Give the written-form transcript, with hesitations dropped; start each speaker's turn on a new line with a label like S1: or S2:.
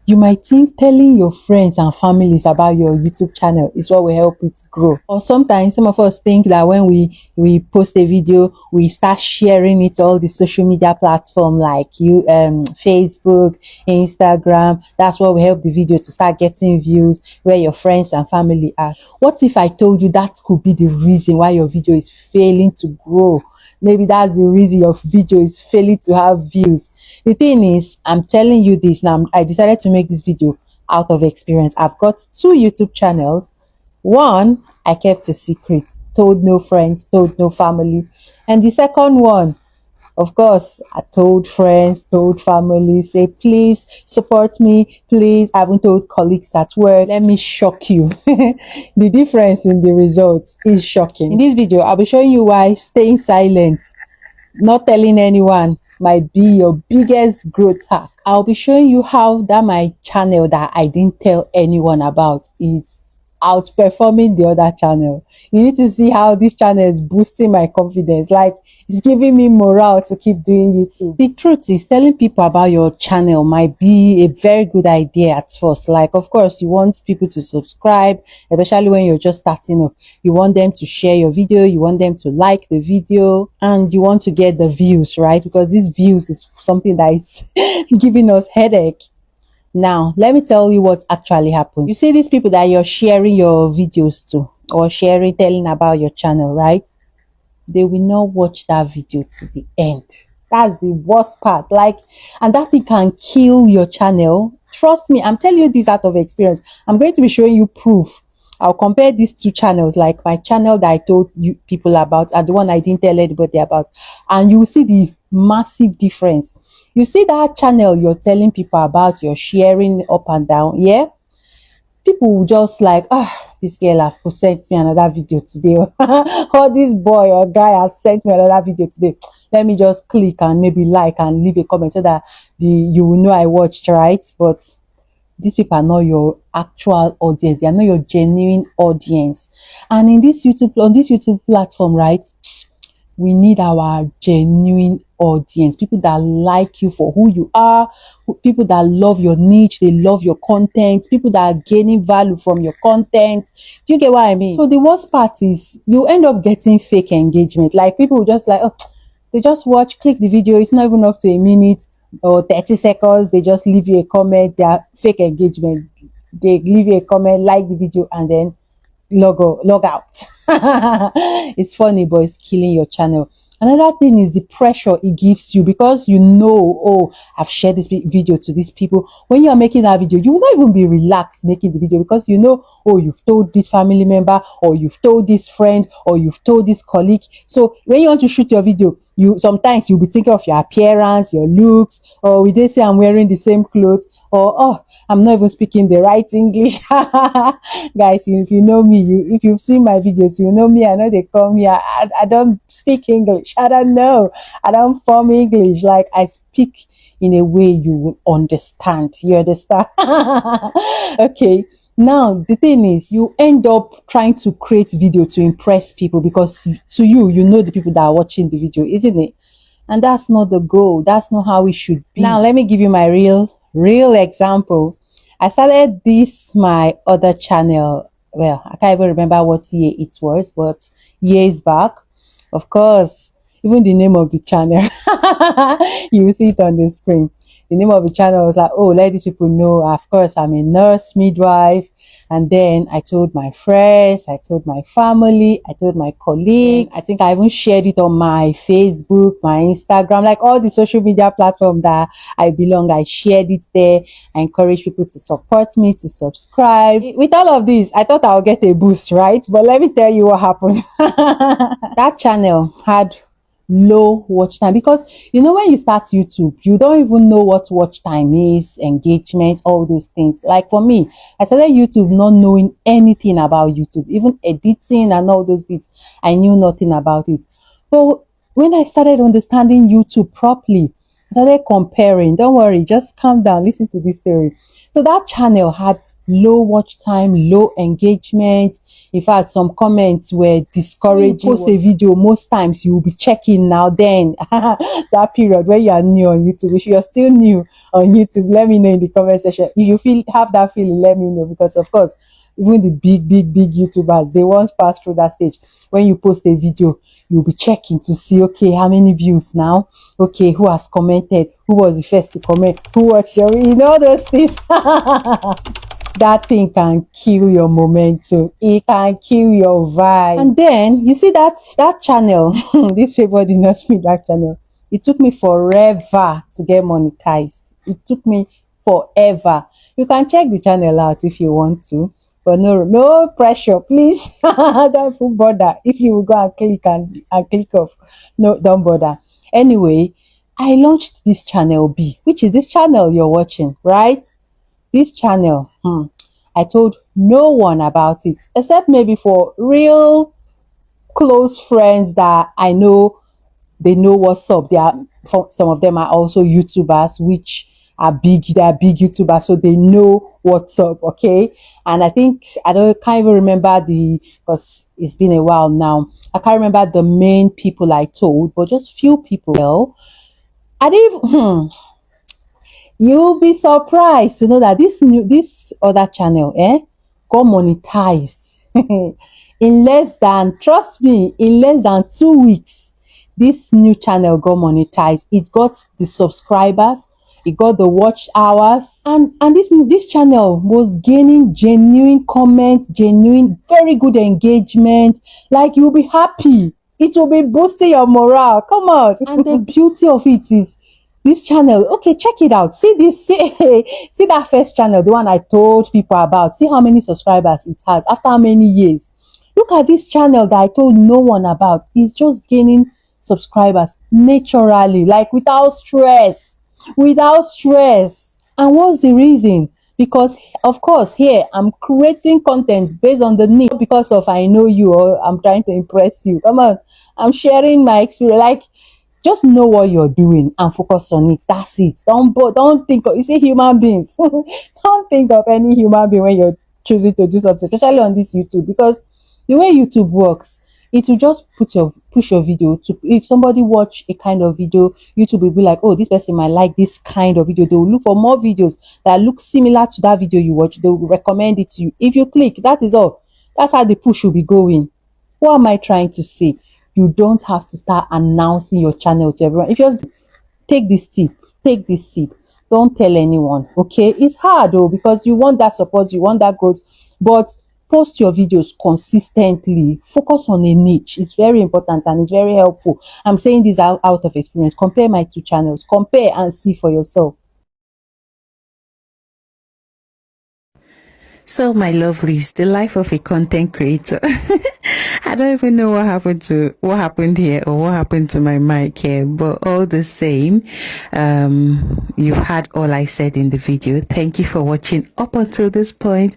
S1: You might think telling your friends and families about your YouTube channel is what will help it grow. Or sometimes some of us think that when we post a video, we start sharing it to all the social media platforms like Facebook, Instagram. That's what will help the video to start getting views where your friends and family are. What if I told you that could be the reason why your video is failing to grow? Maybe that's the reason your video is failing to have views. The thing is, I'm telling you this now. I decided to make this video out of experience. I've got 2 YouTube channels. One, I kept a secret, told no friends, told no family. And the second one, of course, I told friends, told family, say, please support me. Please, I haven't told colleagues at work. Let me shock you. The difference in the results is shocking. In this video, I'll be showing you why staying silent, not telling anyone, might be your biggest growth hack. I'll be showing you how that my channel that I didn't tell anyone about is outperforming the other channel. You need to see how this channel is boosting my confidence. Like, it's giving me morale to keep doing YouTube. The truth is, telling people about your channel might be a very good idea at first. Like, of course, you want people to subscribe, especially when you're just starting up. You want them to share your video, you want them to like the video, and you want to get the views, right? Because these views is something that is giving us headache. Now, let me tell you what actually happens. You see these people that you're sharing your videos to, or telling about your channel, right? They will not watch that video to the end. That's the worst part. Like, and that thing can kill your channel. Trust me, I'm telling you this out of experience. I'm going to be showing you proof. I'll compare these 2 channels, like my channel that I told you people about and the one I didn't tell anybody about. And you will see the massive difference. You see that channel you're telling people about, you're sharing up and down, yeah? People will just like, this girl has sent me another video today. Or this boy or guy has sent me another video today. Let me just click and maybe like and leave a comment so that you will know I watched, right? But these people are not your actual audience. They are not your genuine audience. And in this on this YouTube platform, right, we need our genuine audience, people that like you for who you are, people that love your niche, they love your content, people that are gaining value from your content. Do you get what I mean? So the worst part is you end up getting fake engagement. Like, people just like, they just watch, click the video, it's not even up to a minute or 30 seconds, they just leave you a comment. They are fake engagement. They leave you a comment, like the video, and then log out. It's funny, but it's killing your channel. Another thing is the pressure it gives you, because you know, oh, I've shared this video to these people. When you are making that video, you will not even be relaxed making the video, because you know, oh, you've told this family member, or you've told this friend, or you've told this colleague. So when you want to shoot your video, sometimes you'll be thinking of your appearance, your looks, or will they say I'm wearing the same clothes, or oh, I'm not even speaking the right English. Guys, if you know me, if you've seen my videos, you know me. I know they call me, I don't speak English. I don't know. I don't form English. Like, I speak in a way you will understand. You understand? Okay. Now, the thing is, you end up trying to create video to impress people, because to you know the people that are watching the video, isn't it? And that's not the goal. That's not how it should be. Now, let me give you my real example. I started my other channel. Well, I can't even remember what year it was, but years back. Of course, even the name of the channel, you will see it on the screen. The name of the channel was like, oh, let these people know, of course, I'm a nurse midwife. And then I told my friends, I told my family, I told my colleagues. I think I even shared it on my Facebook, my Instagram, like all the social media platforms that I belong. I shared it there. I encourage people to support me, to subscribe. With all of this, I thought I'll get a boost, right? But let me tell you what happened. That channel had low watch time, because you know, when you start YouTube, you don't even know what watch time is, engagement, all those things. Like, for me, I started YouTube not knowing anything about YouTube, even editing and all those bits. I knew nothing about it. But when I started understanding YouTube properly, I started comparing. Don't worry, just calm down, listen to this story. So that channel had low watch time, low engagement. In fact, some comments were discouraging. When you post a video, most times you will be checking now then that period when you are new on YouTube. If you're still new on YouTube, let me know in the comment section. If you have that feeling, let me know, because of course, even the big YouTubers, they once passed through that stage. When you post a video, you'll be checking to see, okay, how many views now? Okay, who has commented? Who was the first to comment? Who watched your, those things. That thing can kill your momentum. It can kill your vibe. And then you see that channel, this Favor Did Not Speak that channel. It took me forever to get monetized. It took me forever. You can check the channel out if you want to, but no pressure, please. Don't bother. If you will go and click off, no, don't bother. Anyway, I launched this channel B, which is this channel you're watching, right? This channel, I told no one about it, except maybe for real close friends that I know. They know what's up. Some of them are also YouTubers, which are big. They are big YouTubers, so they know what's up. Okay, and I think can't even remember because it's been a while now. I can't remember the main people I told, but just few people. I didn't. You'll be surprised to know that this other channel got monetized in less than, trust me, in less than 2 weeks. This new channel got monetized. It got the subscribers, it got the watch hours, and this channel was gaining genuine comments, genuine very good engagement. Like, you'll be happy. It will be boosting your morale. Come on. And the beauty of it is, this channel, okay, check it out. See that first channel, the one I told people about. See how many subscribers it has after how many years. Look at this channel that I told no one about. It's just gaining subscribers naturally, like without stress. And what's the reason? Because of course, here I'm creating content based on the need, because of I know you or I'm trying to impress you. Come on, I'm sharing my experience. Like, just know what you're doing and focus on it. That's it. Don't think of, you see, human beings. Don't think of any human being when you're choosing to do something, especially on this YouTube, because the way YouTube works, it will just push your video to, if somebody watch a kind of video, YouTube will be like, oh, this person might like this kind of video. They will look for more videos that look similar to that video you watch. They will recommend it to you. If you click, that is all. That's how the push will be going. What am I trying to say? You don't have to start announcing your channel to everyone. If you take this tip, don't tell anyone. Okay, it's hard though, because you want that support, you want that growth, but post your videos consistently. Focus on a niche. It's very important and it's very helpful. I'm saying this out of experience. Compare my two channels. Compare and see for yourself.
S2: So, my lovelies, the life of a content creator. I don't even know what happened here or what happened to my mic here, but all the same, you've heard all I said in the video. Thank you for watching up until this point.